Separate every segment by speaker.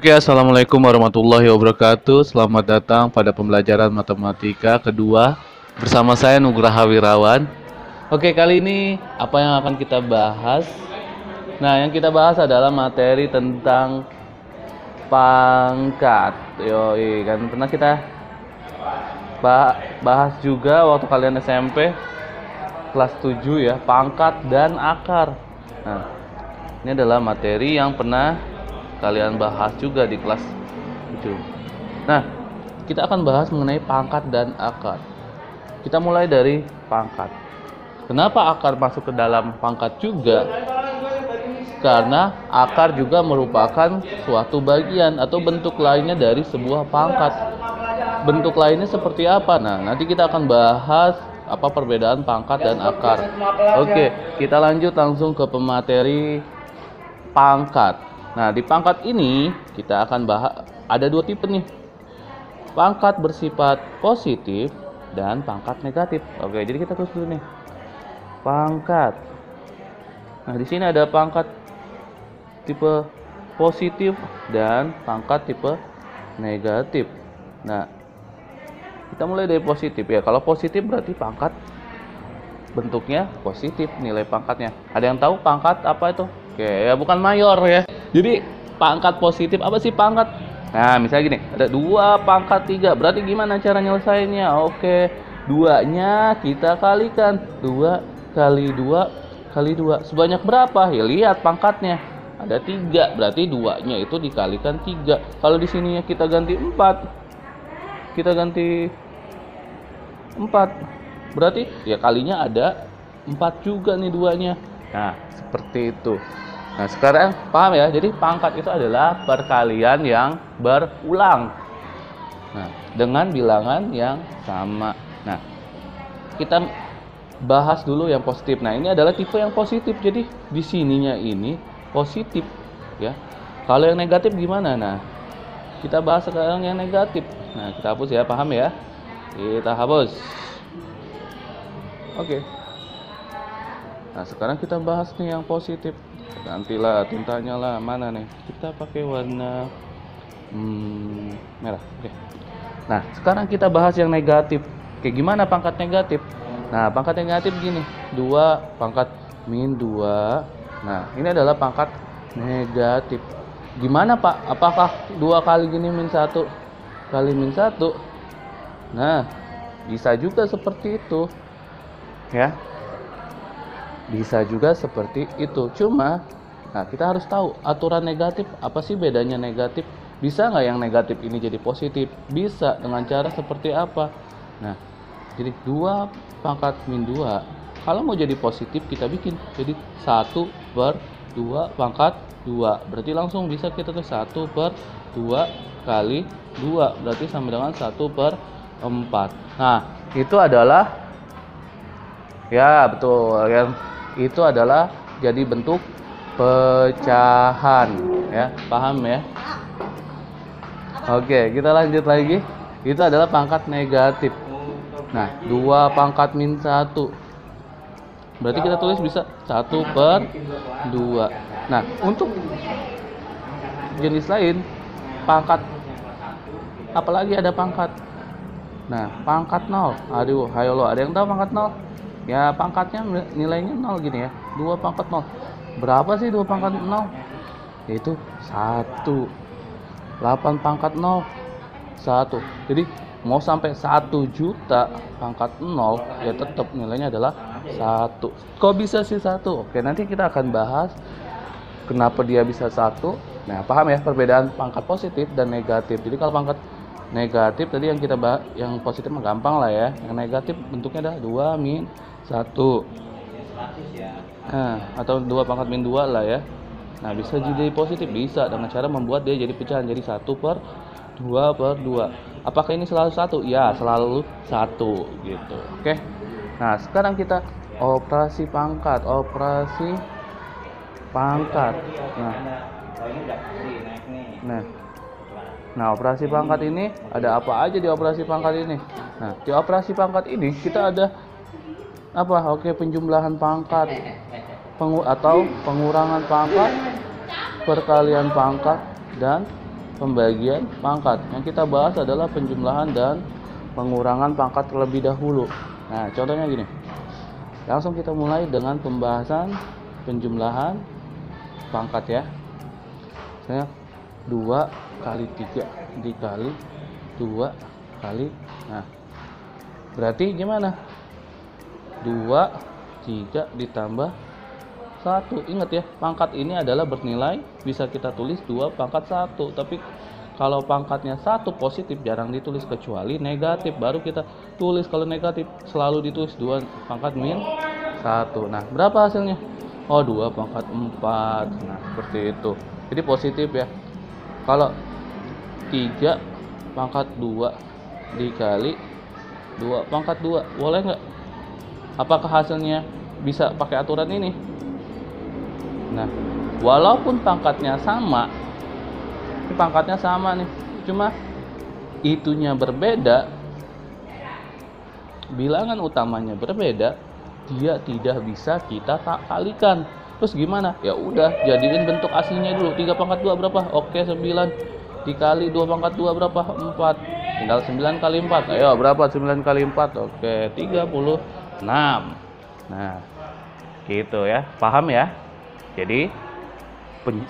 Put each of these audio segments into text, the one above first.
Speaker 1: Oke, assalamualaikum warahmatullahi wabarakatuh. Selamat datang pada pembelajaran matematika kedua bersama saya Nugraha Wirawan. Oke, kali ini apa yang akan kita bahas? Nah, yang kita bahas adalah materi tentang pangkat. Yoi, kan pernah kita bahas juga waktu kalian SMP kelas 7 ya, pangkat dan akar. Nah, ini adalah materi yang pernah kalian bahas juga di kelas 7. Nah, kita akan bahas mengenai pangkat dan akar. Kita mulai dari pangkat. Kenapa akar masuk ke dalam pangkat juga? Karena akar juga merupakan suatu bagian atau bentuk lainnya dari sebuah pangkat. Bentuk lainnya seperti apa? Nah, nanti kita akan bahas apa perbedaan pangkat dan akar. Oke, kita lanjut langsung ke pemateri pangkat. Nah, di pangkat ini kita akan bahas ada dua tipe nih. Pangkat bersifat positif dan pangkat negatif. Oke, jadi kita tulis dulu nih. Pangkat. Nah, di sini ada pangkat tipe positif dan pangkat tipe negatif. Nah, kita mulai dari positif ya. Kalau positif berarti pangkat bentuknya positif, nilai pangkatnya. Ada yang tahu pangkat apa itu? Oke, ya bukan mayor ya. Jadi pangkat positif apa sih pangkat? Nah, misalnya gini, ada 2 pangkat 3. Berarti gimana cara nyelesainnya? Oke, 2-nya kita kalikan. 2 kali 2 kali 2. Sebanyak berapa? Ya lihat pangkatnya. Ada 3, berarti 2-nya itu dikalikan 3. Kalau di sininya kita ganti 4. Kita ganti 4. Berarti ya kalinya ada 4 juga nih 2-nya. Nah, seperti itu. Nah, sekarang paham ya? Jadi pangkat itu adalah perkalian yang berulang. Nah, dengan bilangan yang sama. Nah, kita bahas dulu yang positif. Nah, ini adalah tipe yang positif. Jadi di sininya ini positif ya. Kalau yang negatif gimana? Nah, kita bahas sekarang yang negatif. Nah, kita hapus ya, paham ya? Kita hapus. Oke. Nah, sekarang kita bahas nih yang positif. Gantilah tintanya lah, mana nih? Kita pakai warna merah. Oke. Nah, sekarang kita bahas yang negatif. Kayak gimana pangkat negatif? Nah, pangkat negatif gini, 2 pangkat min 2. Nah, ini adalah pangkat negatif. Gimana Pak? Apakah 2 kali gini min 1 kali min 1? Nah, bisa juga seperti itu. Ya. Bisa juga seperti itu. Cuma, nah kita harus tahu aturan negatif apa sih bedanya negatif. Bisa nggak yang negatif ini jadi positif? Bisa. Dengan cara seperti apa? Nah, jadi 2 pangkat min 2. Kalau mau jadi positif kita bikin jadi 1/2 pangkat 2. Berarti langsung bisa kita tulis 1/2 kali 2. Berarti sama dengan 1/4. Nah, itu adalah ya betul ya. Itu adalah jadi bentuk pecahan ya, paham ya? Oke, kita lanjut lagi. Itu adalah pangkat negatif. Nah, 2 pangkat min 1. Berarti kita tulis bisa 1/2. Nah, untuk jenis lain pangkat apalagi ada pangkat. Nah, pangkat 0. Aduh, hayo lo, ada yang tahu pangkat 0? Ya, pangkatnya nilainya 0 gini ya. 2 pangkat 0. Berapa sih 2 pangkat 0? Yaitu 1. 8 pangkat 0. 1. Jadi, mau sampai 1 juta pangkat 0, ya tetap nilainya adalah 1. Kok bisa sih 1? Oke, nanti kita akan bahas kenapa dia bisa 1. Nah, paham ya perbedaan pangkat positif dan negatif. Jadi, kalau pangkat negatif tadi yang kita bahas, yang positif mah gampang lah ya. Yang negatif bentuknya adalah 2 min 1. Nah, atau 2 pangkat min 2 lah ya. Nah, bisa jadi positif, bisa dengan cara membuat dia jadi pecahan jadi 1/2/2. Apakah ini selalu 1? Ya, selalu 1 gitu. Oke. Nah, sekarang kita operasi pangkat. Operasi pangkat. Nah, operasi pangkat ini ada apa aja di operasi pangkat ini? Nah, di operasi pangkat ini kita ada apa? Oke, penjumlahan pangkat atau pengurangan pangkat, perkalian pangkat, dan pembagian pangkat. Yang kita bahas adalah penjumlahan dan pengurangan pangkat terlebih dahulu. Nah, contohnya gini. Langsung kita mulai dengan pembahasan penjumlahan pangkat ya. Misalnya 2 kali 3 dikali 2 kali. Nah, berarti gimana? 2, 3 ditambah 1. Ingat ya, pangkat ini adalah bernilai, bisa kita tulis 2 pangkat 1. Tapi kalau pangkatnya 1 positif jarang ditulis kecuali negatif, baru kita tulis. Kalau negatif selalu ditulis 2 pangkat min 1. Nah, berapa hasilnya? Oh, 2 pangkat 4. Nah, seperti itu. Jadi positif ya. Kalau 3 pangkat 2 dikali 2 pangkat 2, boleh nggak? Apakah hasilnya bisa pakai aturan ini? Nah, walaupun pangkatnya sama, ini pangkatnya sama nih, cuma itunya berbeda, bilangan utamanya berbeda, dia tidak bisa kita kalikan. Terus gimana? Ya udah, jadiin bentuk aslinya dulu. 3 pangkat 2 berapa? Oke, 9 dikali 2 pangkat 2 berapa? 4. Tinggal 9 kali 4. Ayo, berapa 9 kali 4? Oke, 36. Nah, gitu ya. Paham ya? Jadi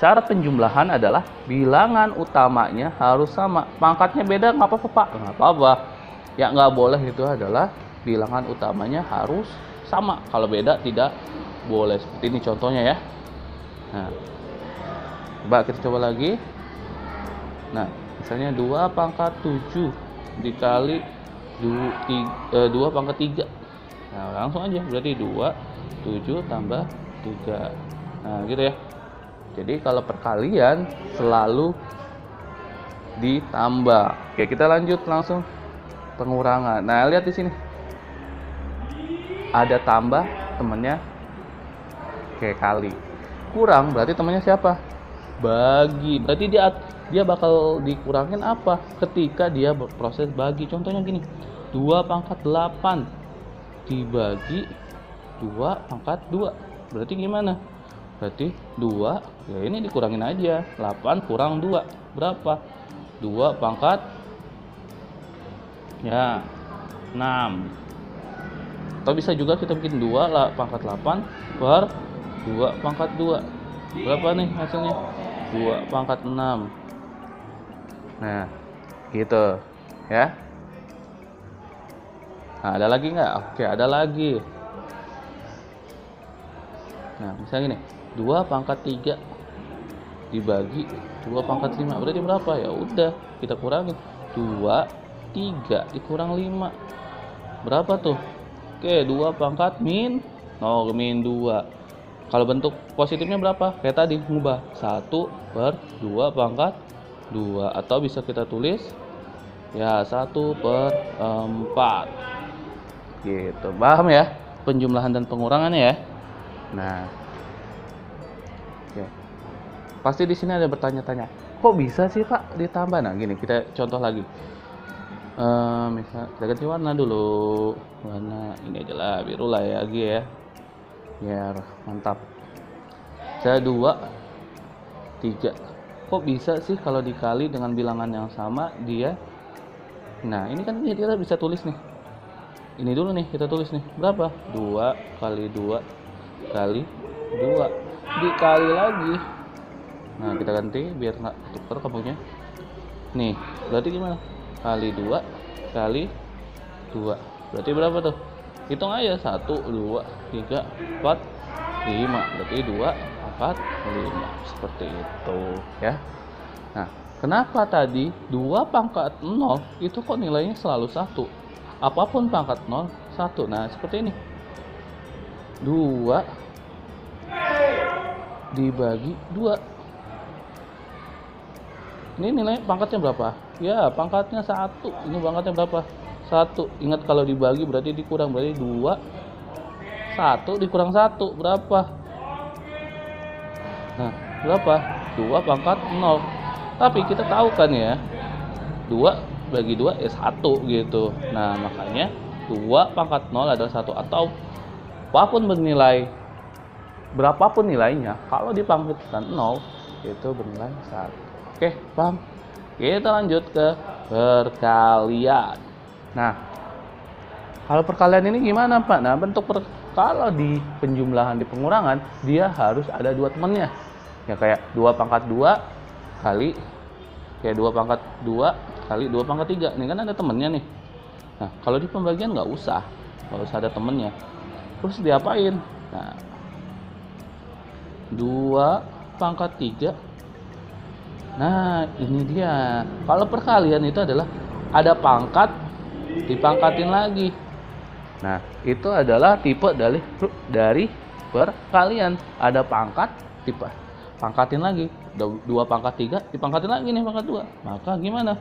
Speaker 1: syarat penjumlahan adalah bilangan utamanya harus sama. Pangkatnya beda nggak apa-apa Pak? Nggak apa-apa. Yang nggak boleh itu adalah bilangan utamanya harus sama. Kalau beda tidak boleh. Seperti ini contohnya ya. Nah, kita coba lagi. Nah, misalnya 2 pangkat 7 dikali 2 pangkat 3. Nah, langsung aja. Berarti 2, 7 tambah 3. Nah, gitu ya. Jadi kalau perkalian selalu ditambah. Oke, kita lanjut langsung pengurangan. Nah, lihat di sini. Ada tambah, temennya kali. Kurang berarti temennya siapa? Bagi. Berarti dia bakal dikurangin apa? Ketika dia berproses bagi. Contohnya gini. 2 pangkat 8 dibagi 2 pangkat 2. Berarti gimana? Berarti 2, ya ini dikurangin aja. 8 kurang 2, berapa? 2 pangkat, ya 6. Atau bisa juga kita bikin 2 lah, pangkat 8 per 2 pangkat 2. Berapa nih hasilnya? 2 pangkat 6. Nah, gitu ya. Nah, ada lagi nggak? Oke, ada lagi. Nah, misalnya gini. 2 pangkat 3 dibagi 2 pangkat 5. Berarti berapa? Ya udah, kita kurangin. 2, 3 dikurang 5. Berapa tuh? Oke, 2 pangkat min 2. Kalau bentuk positifnya berapa? Kayak tadi, ngubah 1 per 2 pangkat 2. Atau bisa kita tulis ya 1 per 4. Gitu. Paham ya? Penjumlahan dan pengurangannya ya. Nah, oke. Pasti di sini ada bertanya-tanya, kok bisa sih Pak ditambah? Nah, gini, kita contoh lagi. Misal kita ganti warna dulu. Warna ini aja lah, biru lah ya, lagi ya. Biar mantap. Saya 2, 3. Kok bisa sih kalau dikali dengan bilangan yang sama dia? Nah, ini kan kita bisa tulis nih. Ini dulu nih, kita tulis nih. Berapa? 2 kali 2 kali 2 dikali lagi. Nah, kita ganti biar nggak tuker kamunya. Nih, berarti gimana? Kali 2 kali 2. Berarti berapa tuh? Hitung aja. 1, 2, 3, 4, 5. Berarti 2, 4, 5. Seperti itu ya. Nah, kenapa tadi 2 pangkat 0 itu kok nilainya selalu 1? Apapun pangkat 0, 1. Nah, seperti ini. 2 dibagi 2. Ini nilai pangkatnya berapa? Ya, pangkatnya 1. Ini pangkatnya berapa? 1. Ingat kalau dibagi berarti dikurang. Berarti 2. 1 dikurang 1. Berapa? Nah, berapa? 2 pangkat 0. Tapi kita tahu kan ya, 2 bagi 2 ya 1 gitu. Nah, makanya 2 pangkat 0 adalah 1. Atau apapun bernilai, berapapun nilainya, kalau dipangkitkan 0 itu bernilai 1. Oke, paham? Kita lanjut ke perkalian. Nah, kalau perkalian ini gimana Pak? Nah, kalau di penjumlahan di pengurangan, dia harus ada dua temannya. Ya kayak 2 pangkat 2 kali, kayak 2 pangkat 2 kali 2 pangkat 3. Ini kan ada temennya nih. Nah, kalau di pembagian nggak usah ada temennya. Terus diapain? Nah, 2 pangkat 3. Nah, ini dia. Kalau perkalian itu adalah ada pangkat dipangkatin lagi. Nah, itu adalah tipe dari perkalian. Ada pangkat pangkatin lagi. 2 pangkat 3 dipangkatin lagi nih pangkat 2. Maka gimana?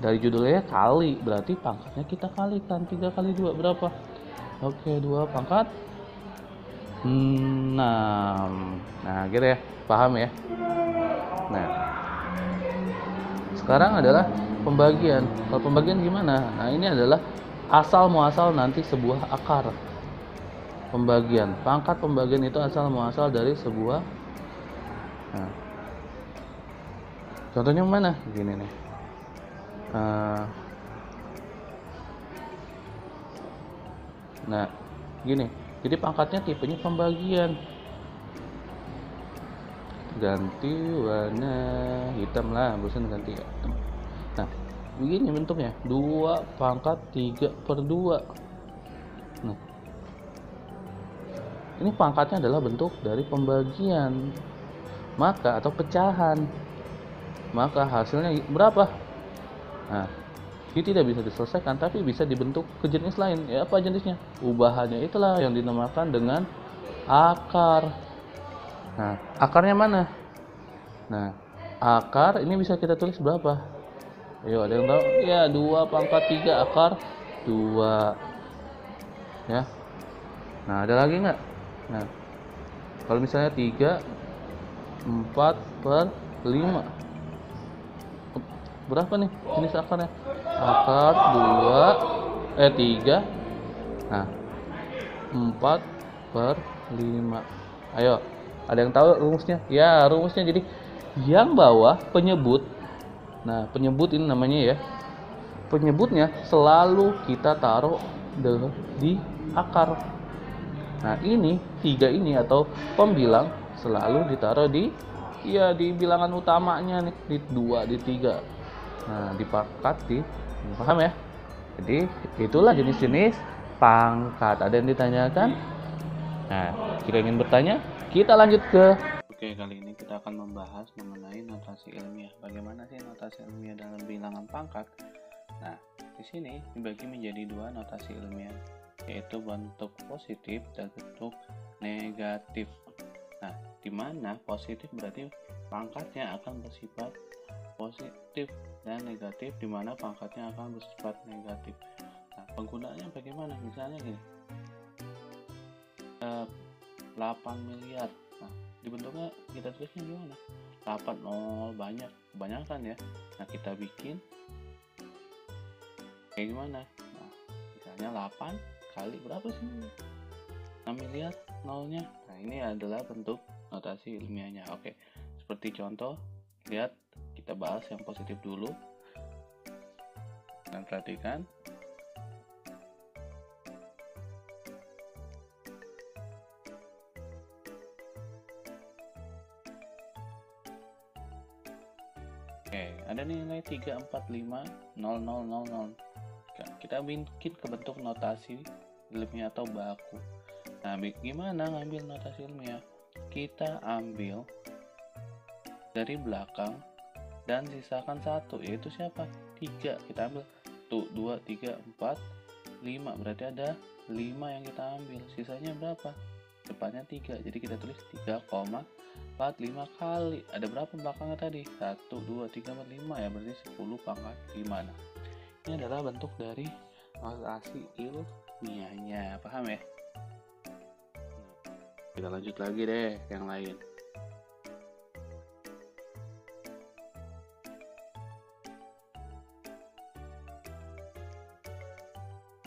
Speaker 1: Dari judulnya kali, berarti pangkatnya kita kalikan. 3 kali 2 berapa? Oke, 2 pangkat 6. Nah, gitu ya. Paham ya? Nah, sekarang adalah pembagian. Kalau pembagian gimana? Nah, ini adalah asal muasal nanti sebuah akar. Pembagian, pangkat pembagian itu asal muasal dari sebuah. Nah, contohnya mana? Gini nih. Nah, gini. Jadi pangkatnya tipenya pembagian. Ganti warna hitam lah, bosan ganti hitam. Nah, begini bentuknya. 2 pangkat 3/2. Nah, ini pangkatnya adalah bentuk dari pembagian. Maka atau pecahan. Maka hasilnya berapa? Nah, ini tidak bisa diselesaikan, tapi bisa dibentuk ke jenis lain. Ya, apa jenisnya? Ubahannya itulah yang dinamakan dengan akar. Nah, akarnya mana? Nah, akar ini bisa kita tulis berapa? Ayo, ada yang tahu? Ya, 2 pangkat 3 akar 2. Ya. Nah, ada lagi nggak? Nah, kalau misalnya 3 4/5. Berapa nih jenis akarnya? Akar 3. Nah, 4/5. Ayo, ada yang tahu rumusnya? Ya, rumusnya jadi yang bawah penyebut. Nah, penyebut ini namanya ya. Penyebutnya selalu kita taruh di akar. Nah, ini 3 ini atau pembilang selalu ditaruh di bilangan utamanya nih, di 2, di 3. Nah, dipangkat paham ya? Jadi itulah jenis-jenis pangkat. Ada yang ditanyakan? Nah, jika ingin bertanya, kita lanjut ke. Oke, kali ini kita akan membahas mengenai notasi ilmiah. Bagaimana sih notasi ilmiah dalam bilangan pangkat? Nah, di sini dibagi menjadi 2 notasi ilmiah, yaitu bentuk positif dan bentuk negatif. Nah, di mana positif berarti pangkatnya akan bersifat positif dan negatif, di mana pangkatnya akan bersifat negatif. Nah, penggunaannya bagaimana? Misalnya gini, 8 miliar. Nah, dibentuknya kita tulisnya gimana? 8 banyak, kebanyakan ya. Nah, kita bikin kayak gimana? Nah, misalnya 8 kali berapa sih? 6 miliar nolnya. Nah, ini adalah bentuk notasi ilmiahnya. Oke, seperti contoh, lihat, kita bahas yang positif dulu dan perhatikan. Oke, ada nilai 3450000. Kita bikin ke bentuk notasi ilmiah atau baku. Nah, gimana ngambil notasi ilmiah? Kita ambil dari belakang dan sisakan 1, yaitu siapa? 3. Kita ambil 2, 3, 4, 5. Berarti ada 5 yang kita ambil. Sisanya berapa? Depannya 3. Jadi kita tulis 3,45 kali. Ada berapa belakangnya tadi? 1, 2, 3, 4, 5 ya. Berarti 10 pangkat 5. Nah, ini adalah bentuk dari notasi ilmiahnya. Paham ya? Kita lanjut lagi deh yang lain.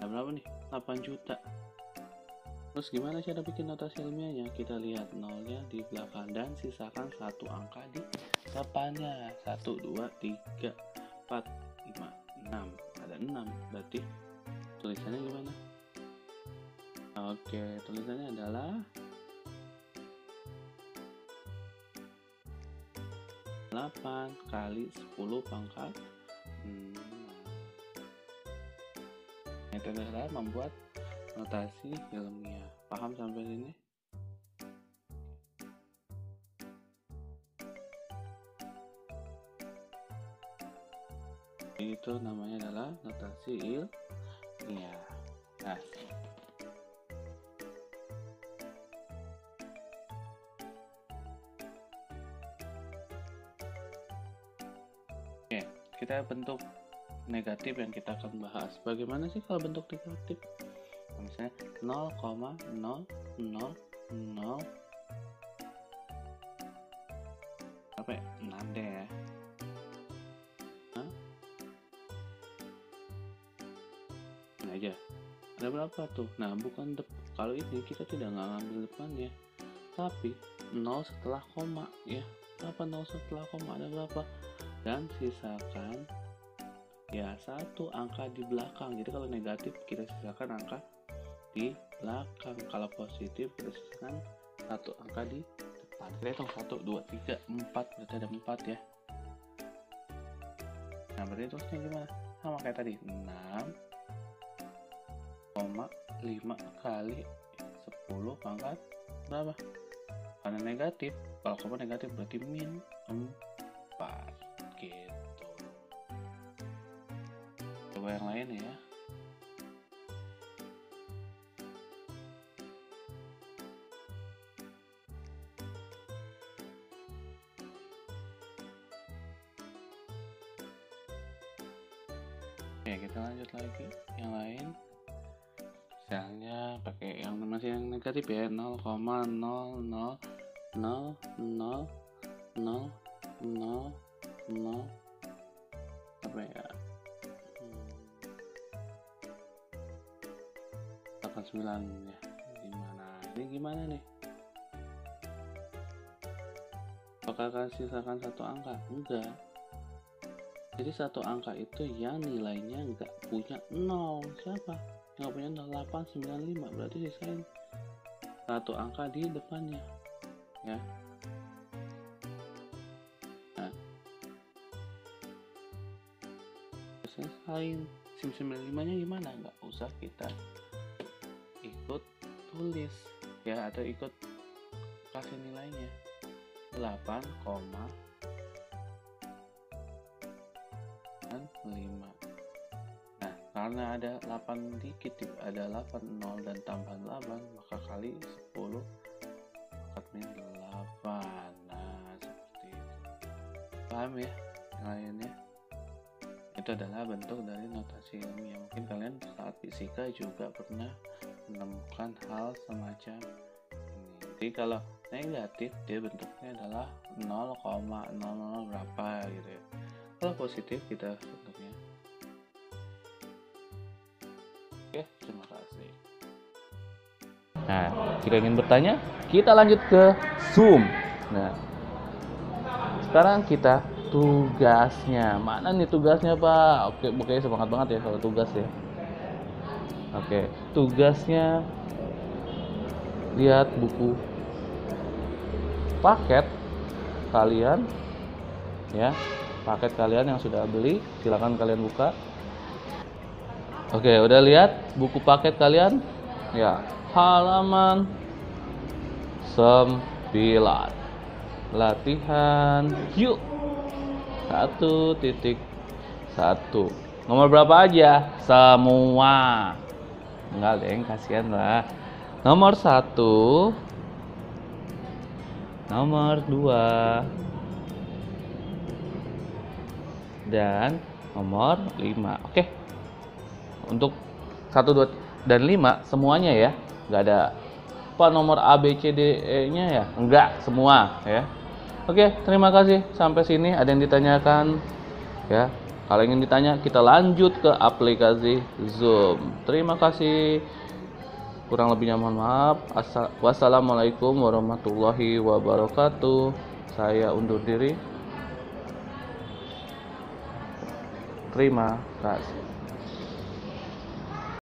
Speaker 1: Nah, berapa nih? 8 juta. Terus gimana cara bikin notasi ilmiahnya? Kita lihat nolnya di belakang dan sisakan 1 angka di depannya. 1, 2, 3, 4, 5, 6. Ada 6, berarti tulisannya gimana? Oke, tulisannya adalah 8 kali 10 pangkat 6. Itu adalah membuat notasi ilmiah. Paham sampai sini? Itu namanya adalah notasi ilmiah. Nah, oke, kita bentuk negatif yang kita akan bahas. Bagaimana sih kalau bentuk negatif? Nah, misalnya 0,000 apa ya? 6 deh ya. Nah, aja. Ada berapa tuh? Nah, bukan kalau ini kita tidak ngambil depannya, tapi 0 setelah koma ya. Berapa 0 setelah koma? Ada berapa? Dan sisakan ya satu angka di belakang. Jadi kalau negatif kita sisakan angka di belakang, kalau positif kita sisakan satu angka di depan. Kita hitung 1, 2, 3, 4, berarti ada 4 ya. Nah, berarti terusnya gimana? Sama kayak tadi, 6,5 kali 10 pangkat berapa? Karena negatif, kalau koma negatif berarti min 4 gitu. Coba yang lain ya. Oke, kita lanjut lagi yang lain. Misalnya pakai yang masih yang negatif ya, 0,00000000 apa ya, 9 ya. Ini gimana nih? Apakah akan sisakan satu angka? Enggak. Jadi satu angka itu yang nilainya nggak punya 0. Siapa? Yang nggak punya 0, 895. Berarti sisain satu angka di depannya ya. Nah, sisain 95 nya gimana? Nggak usah kita ikut tulis ya, atau ikut kasih nilainya. 8,5. Nah, karena ada 8 dikit, ada 8 0 dan tambahan 8, maka kali 10 pangkat min 8. Nah, seperti itu. Paham ya yang lainnya? Itu adalah bentuk dari notasi ilmiah. Mungkin kalian saat fisika juga pernah menemukan hal semacam ini. Jadi kalau negatif dia bentuknya adalah 0,00 berapa gitu ya. Kalau positif kita bentuknya. Oke, terima kasih. Nah, jika ingin bertanya, kita lanjut ke Zoom. Nah, sekarang kita tugasnya. Mana nih tugasnya, Pak? Oke, semangat banget ya kalau tugas ya. Oke, tugasnya lihat buku paket kalian ya. Paket kalian yang sudah beli, silakan kalian buka. Oke, udah lihat buku paket kalian? Ya, halaman 9. Latihan yuk 1.1. Nomor berapa aja? Semua. Enggak, Deng, kasihan lah. Nomor 1, nomor 2, dan nomor 5. Oke. Untuk 1, 2, dan 5 semuanya ya. Enggak ada apa nomor A, B, C, D, E-nya ya? Enggak, semua ya. Oke, terima kasih. Sampai sini ada yang ditanyakan ya. Kalau ingin ditanya, kita lanjut ke aplikasi Zoom. Terima kasih. Kurang lebihnya mohon maaf. Wassalamualaikum warahmatullahi wabarakatuh. Saya undur diri. Terima kasih.